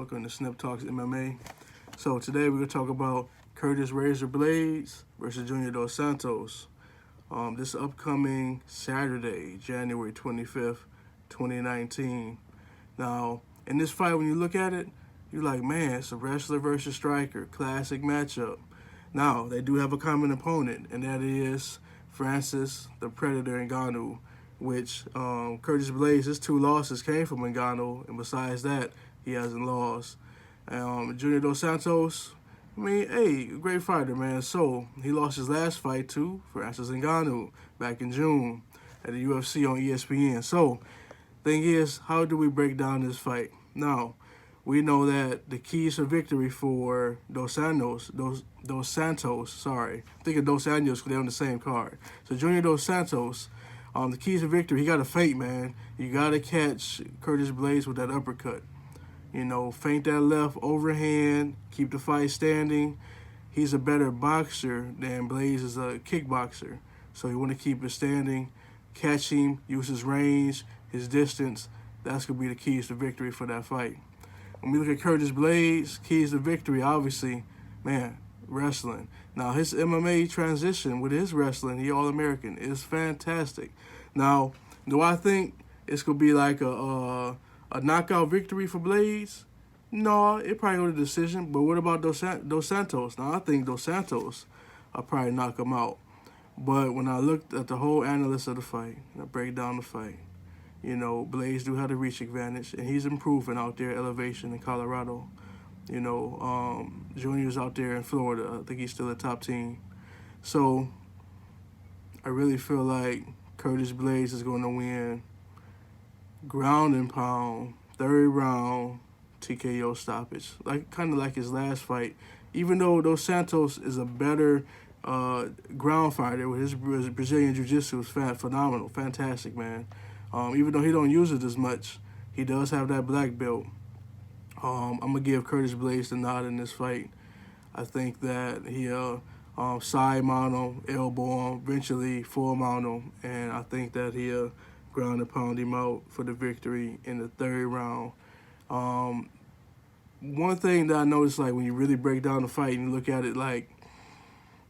Welcome to Snip Talks MMA. So today we're going to talk about Curtis Razor Blaydes versus Junior Dos Santos. This upcoming Saturday, January 25th, 2019. Now, in this fight, when you look at it, you're like, man, it's a wrestler versus striker, classic matchup. Now, they do have a common opponent, and that is Francis the Predator Ngannou, which Curtis Blaydes, his 2 losses came from Ngannou, and besides that, he hasn't lost. Junior Dos Santos, I mean, hey, great fighter, man. So, he lost his last fight to Francis Ngannou back in June at the UFC on ESPN. So, thing is, how do we break down this fight? Now, we know that the keys to victory for Dos Santos, sorry. I'm thinking Dos Anjos because they're on the same card. So, Junior Dos Santos, the keys to victory, he got to feint, man. You got to catch Curtis Blaydes with that uppercut. You know, feint that left overhand, keep the fight standing. He's a better boxer than Blaydes is a kickboxer. So you want to keep it standing, catch him, use his range, his distance. That's going to be the keys to victory for that fight. When we look at Curtis Blaydes, keys to victory, obviously, man, wrestling. Now, his MMA transition with his wrestling, he All-American, is fantastic. Now, do I think it's going to be like a knockout victory for Blaydes? No, it probably go to decision. But what about Dos Santos? Now, I think Dos Santos will probably knock him out. But when I looked at the whole analysis of the fight, and I break down the fight, you know, Blaydes do have the reach advantage, and he's improving out there, elevation in Colorado. You know, Junior's out there in Florida. I think he's still a top team. So, I really feel like Curtis Blaydes is going to win ground and pound, 3rd round, TKO stoppage. Kind of like his last fight. Even though Dos Santos is a better ground fighter with his Brazilian Jiu-Jitsu is phenomenal, fantastic, man. Even though he don't use it as much, he does have that black belt. I'm going to give Curtis Blaydes the nod in this fight. I think that he'll side mount him, elbow him, eventually full mount him, and I think that he'll ground and pound him out for the victory in the 3rd round. One thing that I noticed, like, when you really break down the fight and you look at it, like,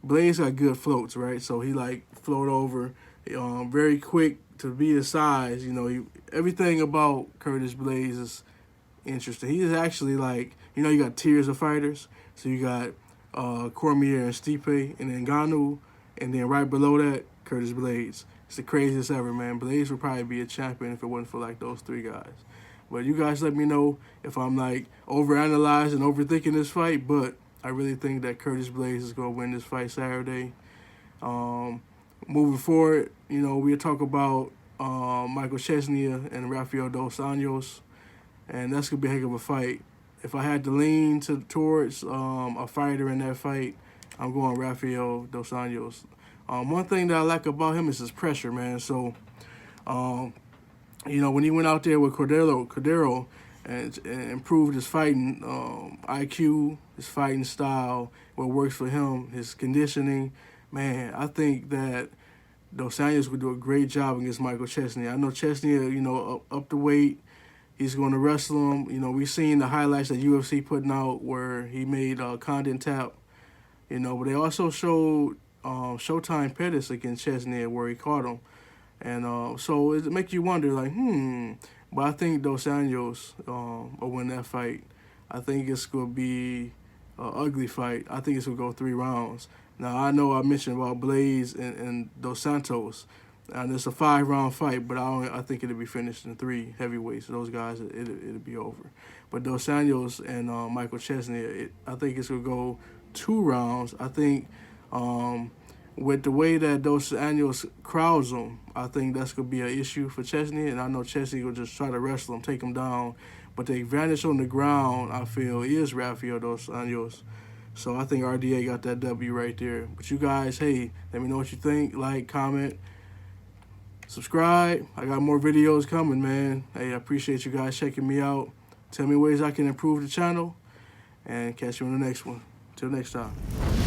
Blaydes got good floats, right? So he, like, float over, very quick to be his size. You know, everything about Curtis Blaydes is interesting. He is actually, like, you know, you got tiers of fighters. So you got Cormier and Stipe and then Ngannou, and then right below that, Curtis Blaydes. It's the craziest ever, man. Blaydes would probably be a champion if it wasn't for, like, those 3 guys. But you guys let me know if I'm, like, overanalyzing, overthinking this fight. But I really think that Curtis Blaydes is going to win this fight Saturday. Moving forward, you know, we'll talk about Michael Chisea and Rafael Dos Anjos. And that's going to be a heck of a fight. If I had to lean towards a fighter in that fight, I'm going Rafael Dos Anjos. One thing that I like about him is his pressure, man. So, you know, when he went out there with Cordero and improved his fighting IQ, his fighting style, what works for him, his conditioning, man, I think that Dos Anjos would do a great job against Michael Chisea. I know Chisea, you know, up the weight. He's going to wrestle him. You know, we've seen the highlights that UFC putting out where he made Condon tap. You know, but they also showed Showtime Pettis against Chisea where he caught him. And so it makes you wonder, like, But I think Dos Anjos will win that fight. I think it's going to be an ugly fight. I think it's going to go 3 rounds. Now, I know I mentioned about Blaydes and Dos Santos. And it's a 5-round fight, but I think it'll be finished in 3 heavyweights. Those guys, it'll be over. But Dos Anjos and Michael Chisea, I think it's going to go 2 rounds. I think with the way that Dos Anjos crowds him, I think that's going to be an issue for Chisea. And I know Chisea will just try to wrestle him, take him down. But the advantage on the ground, I feel, is Rafael Dos Anjos. So I think RDA got that W right there. But you guys, hey, let me know what you think. Like, comment. Subscribe. I got more videos coming, man. Hey, I appreciate you guys checking me out. Tell me ways I can improve the channel. And catch you on the next one. Till next time.